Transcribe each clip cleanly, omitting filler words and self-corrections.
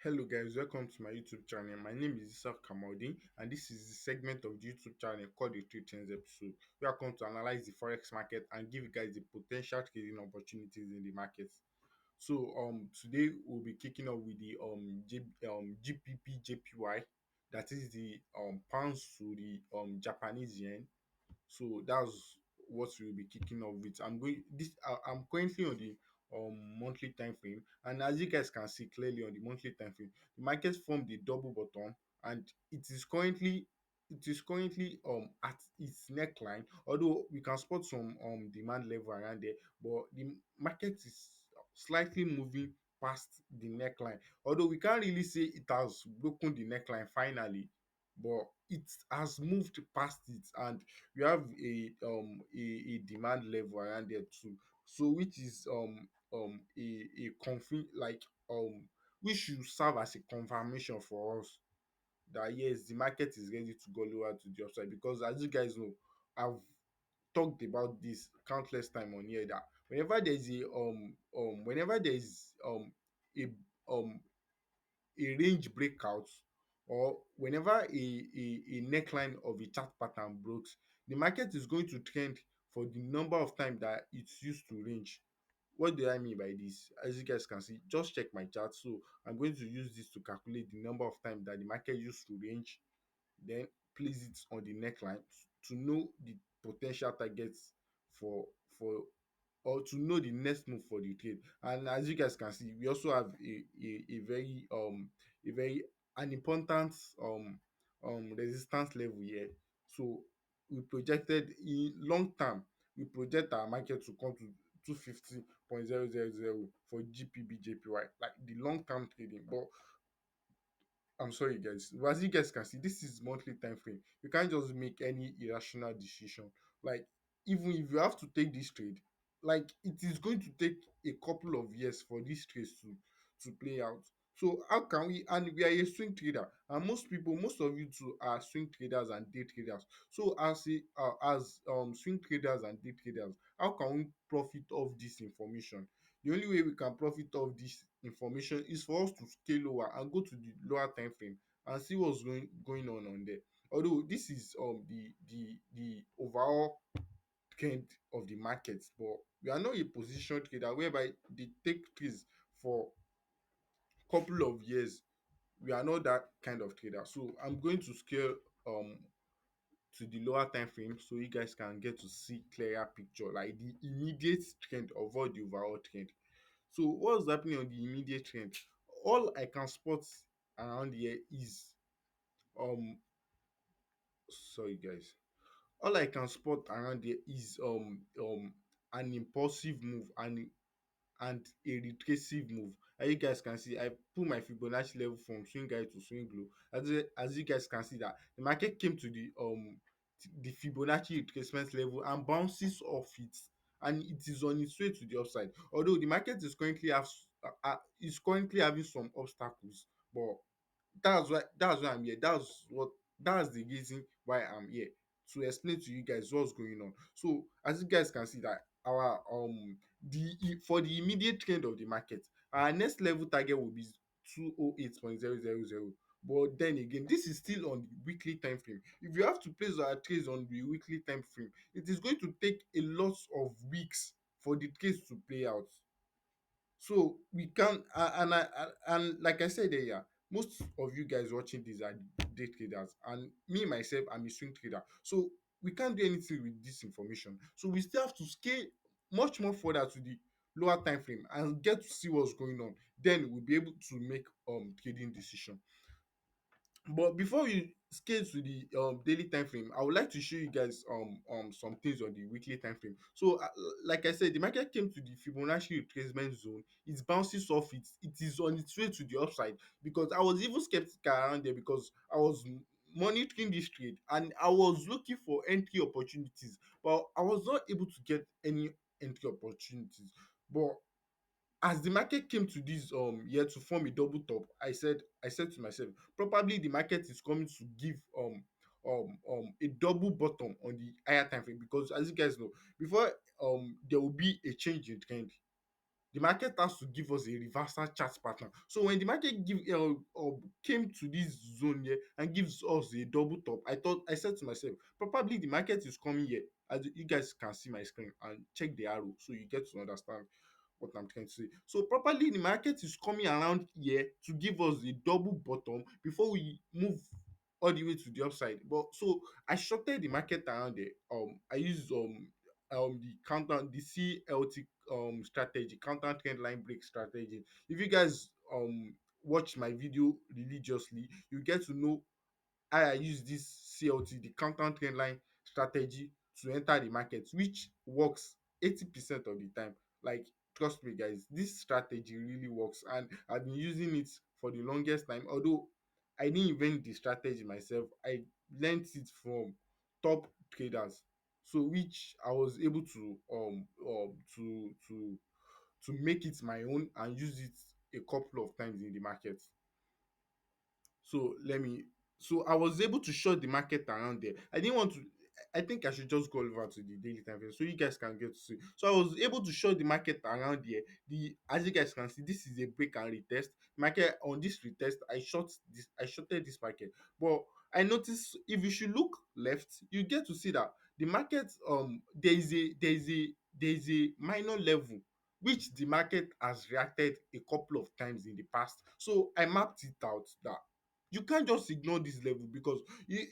Hello guys, welcome to my YouTube channel. My name is Isa Kamaldin and this is the segment of the YouTube channel called the Trade Trends episode. We are going to analyze the forex market and give you guys the potential trading opportunities in the market. Today we'll be kicking off with the GBP JPY, that is the pounds to the Japanese yen. So that's what we'll be kicking off with. I'm currently on the monthly time frame, and as you guys can see clearly on the monthly time frame, the market formed a double bottom, and it is currently at its neckline. Although we can spot some demand level around there, but the market is slightly moving past the neckline. Although we can't really say it has broken the neckline finally, but it has moved past it, and we have a demand level around there too, so which is a confirm like which should serve as a confirmation for us that yes, the market is ready to go lower to the upside, because as you guys know, I've talked about this countless time on here that whenever there is a um a range breakout, or whenever a neckline of a chart pattern breaks, the market is going to trend for the number of time that it's used to range. What do I mean by this? As you guys can see, just check my chart. So I'm going to use this to calculate the number of time that the market used to range, then place it on the neckline to know the potential targets for or to know the next move for the trade. And as you guys can see, we also have a very an important resistance level here. So we projected in long term, we project our market to come to 250.000 for GPB JPY, like the long term trading. But I'm sorry guys, but as you guys can see, this is monthly time frame. You can't just make any irrational decision. Like, even if you have to take this trade, like it is going to take a couple of years for this trades to play out. So how can we, and we are a swing trader, and most of you too are swing traders and day traders. So as swing traders and day traders, how can we profit off this information? The only way we can profit off this information is for us to scale lower and go to the lower time frame and see what's going on there. Although this is the overall trend of the market, but we are not a position trader whereby they take trades for couple of years. We are not that kind of trader. So I'm going to scale to the lower time frame so you guys can get to see clearer picture, like the immediate trend of all the overall trend. So what's happening on the immediate trend? All I can spot around here is um sorry guys. All I can spot around here is an impulsive move and a retractive move. As you guys can see, I put my Fibonacci level from swing high to swing low. As you guys can see that the market came to the Fibonacci retracement level and bounces off it, and it is on its way to the upside. Although the market is currently having some obstacles, but that's why I'm here. That's the reason why I'm here, to explain to you guys what's going on. So as you guys can see that our for the immediate trend of the market, our next level target will be 208.000. But then again, this is still on the weekly time frame. If you have to place our trades on the weekly time frame, it is going to take a lot of weeks for the trades to play out. So we can and like I said earlier, most of you guys watching this are day traders, and me myself, I'm a swing trader. So we can't do anything with this information. So we still have to scale much more further to the lower time frame and get to see what's going on. Then we'll be able to make trading decision. But before we scale to the daily time frame, I would like to show you guys some things on the weekly time frame. So like I said, the market came to the Fibonacci retracement zone. It bounces off it. It is on its way to the upside, because I was even skeptical around there, because I was monitoring this trade and I was looking for entry opportunities, but I was not able to get any entry opportunities. But as the market came to this here to form a double top, I said to myself, probably the market is coming to give a double bottom on the higher time frame, because as you guys know, before there will be a change in trend, the market has to give us a reversal chart pattern. So when the market came to this zone here and gives us a double top, I said to myself, probably the market is coming here. As you guys can see my screen and check the arrow, so you get to understand what I'm trying to say. So probably the market is coming around here to give us a double bottom before we move all the way to the upside. But so I shorted the market around there. I used the counter the CLT strategy, counter trend line break strategy. If you guys watch my video religiously, you get to know how I use this CLT, the counter trend line strategy, to enter the market, which works 80% of the time. Like, trust me guys, this strategy really works and I've been using it for the longest time. Although I didn't invent the strategy myself, I learned it from top traders. So which I was able to to make it my own and use it a couple of times in the market. So let me so I was able to short the market around there. I didn't want to. I think I should just go over to the daily time frame so you guys can get to see. So I was able to short the market around here. The As you guys can see, this is a break and retest. Market on this retest, I shorted this market. But I noticed if you should look left, you get to see that the market there is a minor level which the market has reacted a couple of times in the past. So I mapped it out that you can't just ignore this level because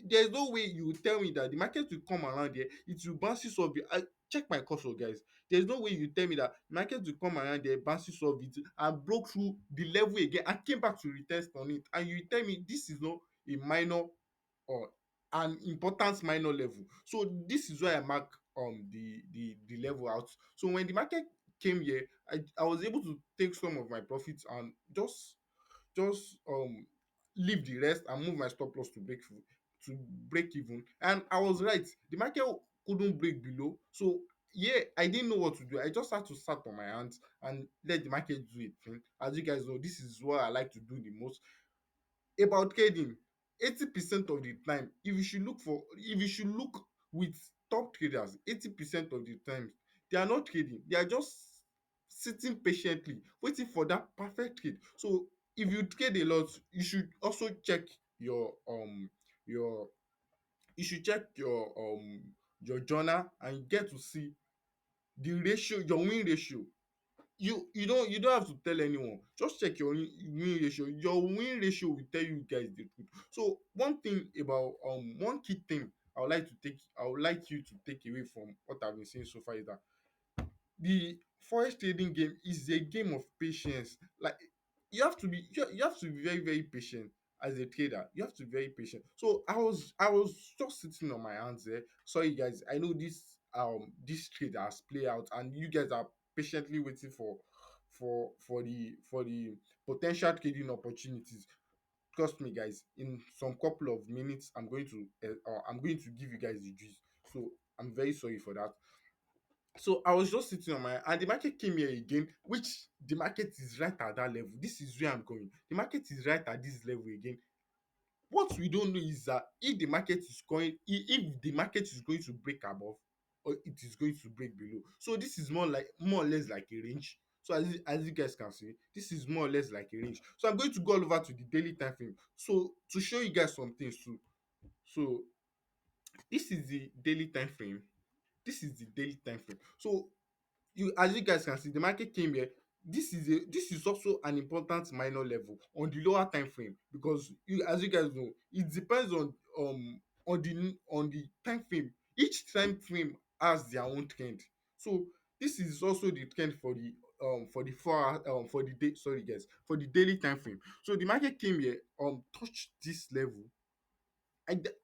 there's no way you will tell me that the market will come around here, it will bounces off it. Check my cursor guys, there's no way you tell me that market will come around there, bounces off it and broke through the level again and came back to retest on it, and you tell me this is not a minor or an important minor level. So this is why I mark the level out. So when the market came here, I was able to take some of my profits and just leave the rest and move my stop loss to break even. And I was right, the market couldn't break below. So yeah, I didn't know what to do. I just had to sat on my hands and let the market do it thing. As you guys know, this is what I like to do the most about trading. 80% of the time, if you should look with top traders, 80% of the times they are not trading, they are just sitting patiently waiting for that perfect trade. So if you trade a lot, you should also check your you should check your journal and get to see the ratio, your win ratio. You don't have to tell anyone, just check your win ratio. Your win ratio will tell you guys the truth. So one key thing I would like you to take away from what I've been saying so far is that the forex trading game is a game of patience. Like, you have to be very very patient as a trader. You have to be very patient. So I was just sitting on my hands there. Sorry guys, I know this trade has played out and you guys are patiently waiting for the potential trading opportunities. Trust me guys, in some couple of minutes I'm going to give you guys the juice. So I'm very sorry for that. So I was just sitting on my, and the market came here again, which the market is right at that level. This is where I'm going. The market is right at this level again. What we don't know is that if the market is going to break above or it is going to break below. So this is more or less like a range. So as you guys can see, this is more or less like a range. So I'm going to go all over to the daily time frame. So to show you guys some things too. So this is the daily time frame. This is the daily time frame. So as you guys can see, the market came here. This is also an important minor level on the lower time frame because as you guys know, it depends on the time frame. Each time frame has their own trend. So this is also the trend for the 4 hour for the day, sorry guys, for the daily time frame. So the market came here, touched this level.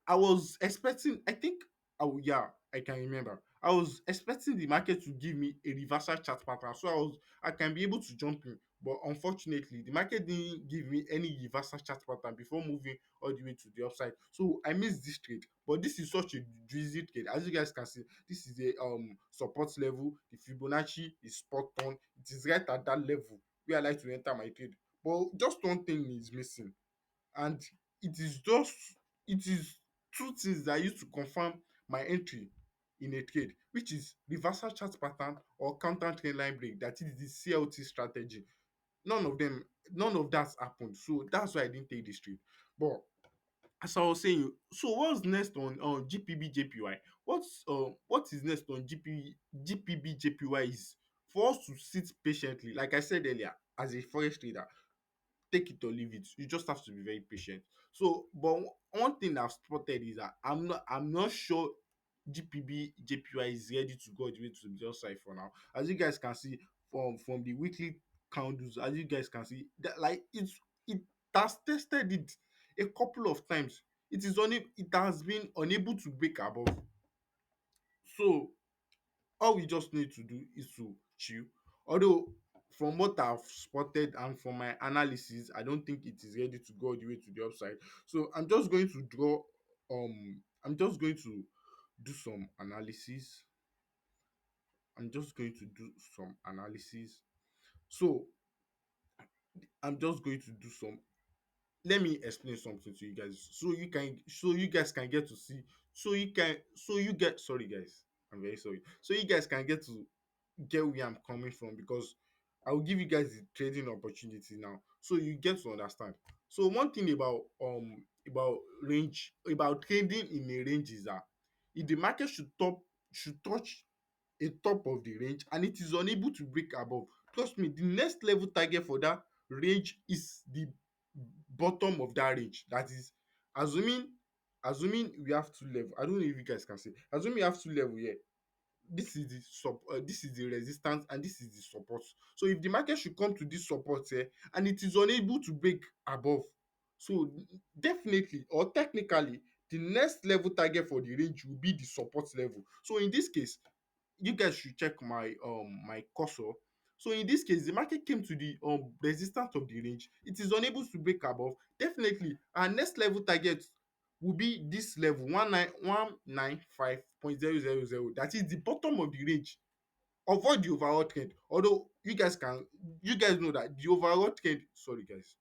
I was expecting, I think, oh yeah, I can remember. I was expecting the market to give me a reversal chart pattern, so I can be able to jump in. But unfortunately, the market didn't give me any reversal chart pattern before moving all the way to the upside. So I missed this trade. But this is such a juicy trade. As you guys can see, this is a support level. The Fibonacci is spot on. It is right at that level where I like to enter my trade. But just one thing is missing, and it is just it is two things that I use to confirm my entry in a trade. which is reversal chart pattern or counter trend line break, that is the CLT strategy. None of that happened, so that's why I didn't take this trade. But as I was saying, so what's next on GPB JPY? What is next on GPB JPY is for us to sit patiently. Like I said earlier, as a forex trader, take it or leave it. You just have to be very patient. So, but one thing I've spotted is that I'm not sure GPB JPY is ready to go all the way to the upside for now. As you guys can see from the weekly candles, as you guys can see, that like it has tested it a couple of times. It has been unable to break above. So all we just need to do is to chill. Although from what I've spotted and from my analysis, I don't think it is ready to go all the way to the upside. So I'm just going to do some analysis. I'm just going to do some analysis. So I'm just going to do some let me explain something to you guys so you guys can get to see so you get sorry guys, I'm very sorry, so you guys can get where I'm coming from, because I will give you guys the trading opportunity now so you get to understand. So one thing about range, about trading in a range, is that if the market should touch a top of the range and it is unable to break above, trust me, the next level target for that range is the bottom of that range. That is, assuming we have two level. I don't know if you guys can see, assuming we have two level here, this is the resistance and this is the support. So if the market should come to this support here and it is unable to break above, so definitely or technically the next level target for the range will be the support level. So in this case, you guys should check my cursor. So in this case, the market came to the resistance of the range, it is unable to break above. Definitely our next level target will be this level 1915.000. That is the bottom of the range. Avoid the overall trend, although you guys know that the overall trend, sorry guys,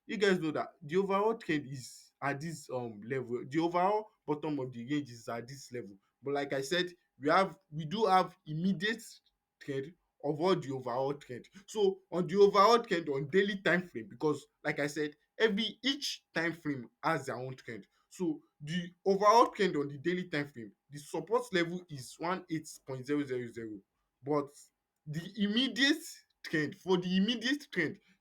you guys know that the overall trend is at this level, the overall bottom of the range is at this level. But like I said, we do have immediate trend of all the overall trend. So on the overall trend on daily time frame, because like I said, each time frame has their own trend. So the overall trend on the daily time frame, the support level is 18.000, but the immediate trend,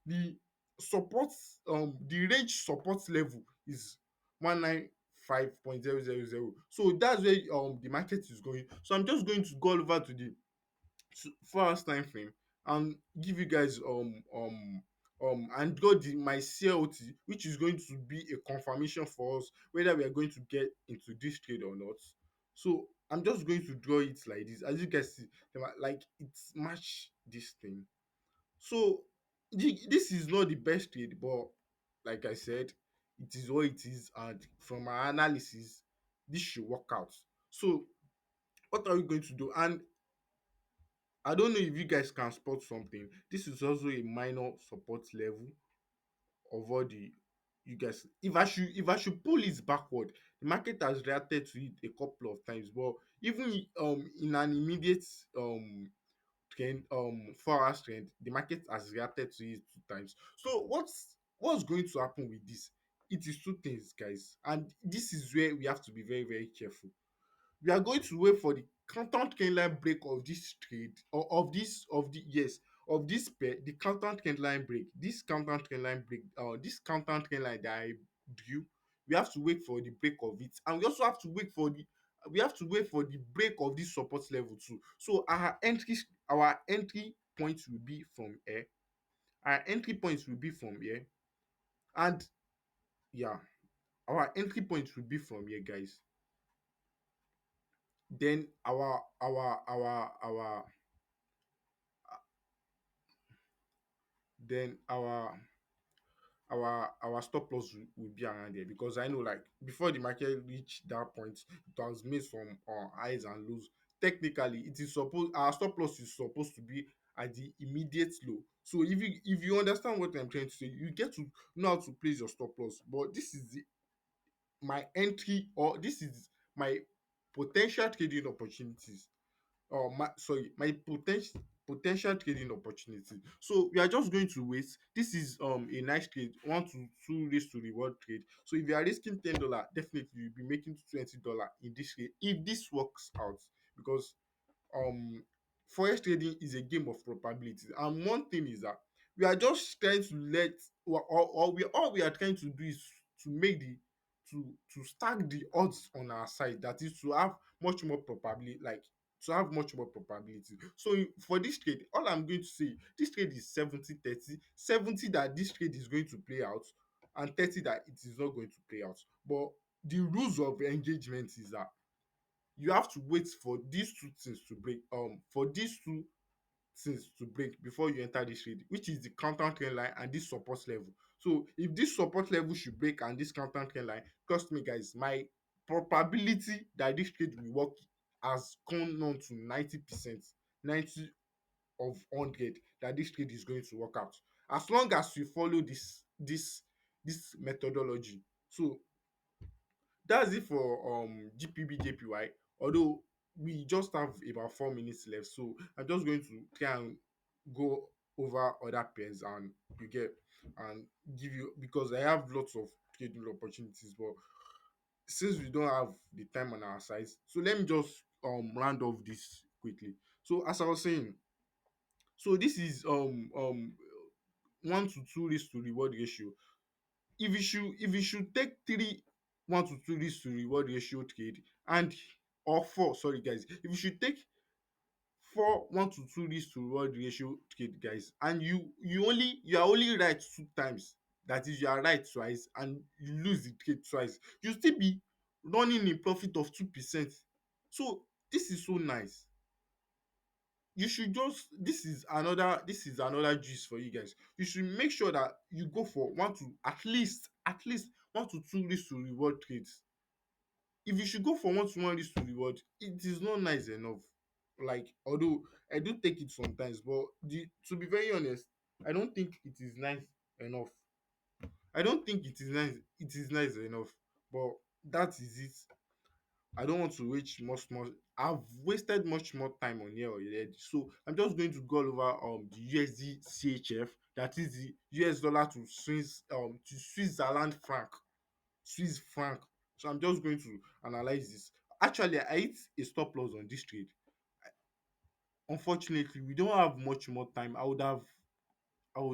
the support the range support level is 195.000. So that's where the market is going. So I'm just going to go over to the 4 hours time frame and give you guys and got my CLT, which is going to be a confirmation for us whether we are going to get into this trade or not. So I'm just going to draw it like this. As you guys see, like it's match this thing. So this is not the best trade, but like I said, it is what it is, and from my analysis, this should work out. So what are we going to do? And I don't know if you guys can spot something. This is also a minor support level of all the you guys. If I should pull it backward, the market has reacted to it a couple of times, but even in an immediate trend 4 hours trend, the market has reacted to it 2 times. So what's going to happen with this? It is two things, guys, and this is where we have to be very very careful. We are going to wait for the counter trend line break of this trade, or of this pair, the counter trend line break, this counter trend line that I drew. We have to wait for the break of it, and we also have to wait for the break of this support level too. So our entry point will be from here. Our entry points will be from here, and yeah, our entry point will be from here, guys. Then then our stop loss will be around there, because I know, like, before the market reach that point, it has made some highs and lows. Technically, it is supposed our stop loss is supposed to be at the immediate low. So if you understand what I'm trying to say, you get to know how to place your stop loss. But this is my entry, or this is my potential trading opportunities. my potential trading opportunity. So we are just going to wait. This is a nice trade, 1 to 2 risk to reward trade. So if you are risking $10, definitely you'll be making $20 in this trade if this works out, because um forex trading is a game of probability. And one thing is that we are just trying to let or we all we are trying to do is to make the to stack the odds on our side, that is to have much more probability, like to have much more probability. So for this trade, all I'm going to say, this trade is 70-30, 70 that this trade is going to play out and 30 that it is not going to play out. But the rules of engagement is that you have to wait for these two things to break, for these two things to break before you enter this trade, which is the counter trend line and this support level. So if this support level should break and this counter trend line, trust me guys, my probability that this trade will work has gone down to 90%, 90 of 100 that this trade is going to work out, as long as you follow this methodology. So that's it for GPB JPY. Although we just have about 4 minutes left, so I'm just going to try and go over other pairs and you get and give you, because I have lots of trading opportunities, but since we don't have the time on our side, so let me just round off this quickly. So as I was saying, so this is 1 to 2 risk to reward ratio. If you should take 3 1 to 2 risk to reward ratio trade, and or 4, sorry guys, if you should take 4 1 to 2 risk to reward ratio trade guys, and you are only right 2 times, that is you are right twice and you lose the trade twice, you still be running a profit of 2%. So this is so nice. You should just, this is another gist for you guys. You should make sure that you go for one to at least 1 to 2 risk to reward trades. If you should go for 1 to 1 risk to reward, it is not nice enough. Like, although I do take it sometimes, but to be very honest, I don't think it is nice enough. I don't think it is nice enough. But that is it. I don't want to waste much more. I've wasted much more time on here already. So I'm just going to go all over the USD CHF, that is the US dollar to Switzerland franc, Swiss franc. So I'm just going to analyze this. Actually, I hit a stop loss on this trade. Unfortunately, we don't have much more time. I would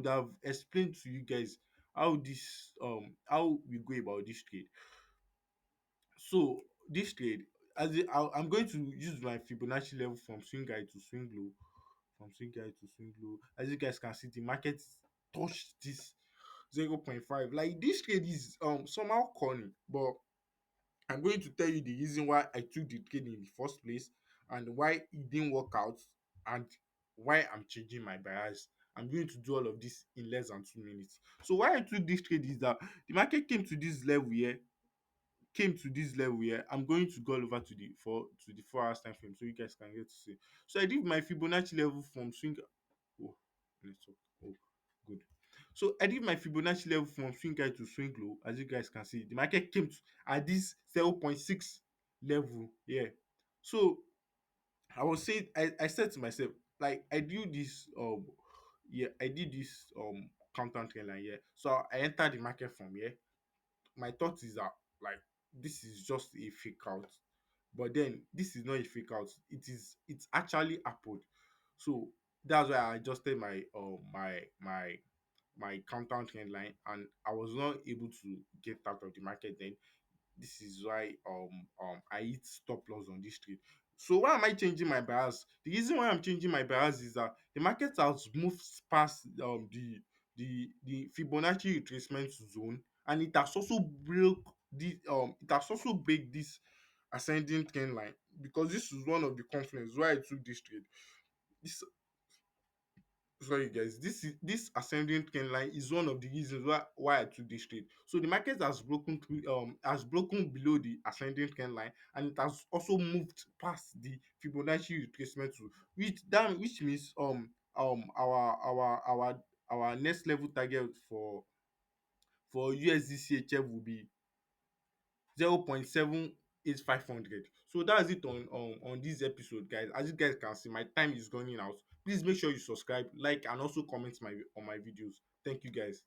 have explained to you guys how we go about this trade. So this trade, I'm going to use my Fibonacci level from swing high to swing low, from swing high to swing low. As you guys can see, the market touched this 0.5. Like, this trade is somehow corny, but I'm going to tell you the reason why I took the trade in the first place, and why it didn't work out, and why I'm changing my bias. I'm going to do all of this in less than 2 minutes. So why I took this trade is that the market came to this level here. I'm going to go over to the 4 hours time frame so you guys can get to see. So I did my Fibonacci level from swing. Oh, network. Oh, good. So I did my Fibonacci level from swing high to swing low. As you guys can see, the market came at this 0.6 level here. So I said to myself, like, I did this counter trend line here. So I entered the market from here. My thought is that, like, this is just a fake out, but then this is not a fake out, it's actually happened. So that's why I adjusted my counter trend line, and I was not able to get out of the market then. This is why I hit stop loss on this trade. So why am I changing my bias? The reason why I'm changing my bias is that the market has moved past the Fibonacci retracement zone, and it has also break this ascending trend line, because this is one of the confluence why I took this trade. This Sorry guys, this ascending trend line is one of the reasons why I took this trade. So the market has broken below the ascending trend line, and it has also moved past the Fibonacci retracement zone, which means our next level target for USD CHF will be 0.78500. So that's it on this episode, guys. As you guys can see, my time is running out. Please make sure you subscribe, like, and also comment my on my videos. Thank you, guys.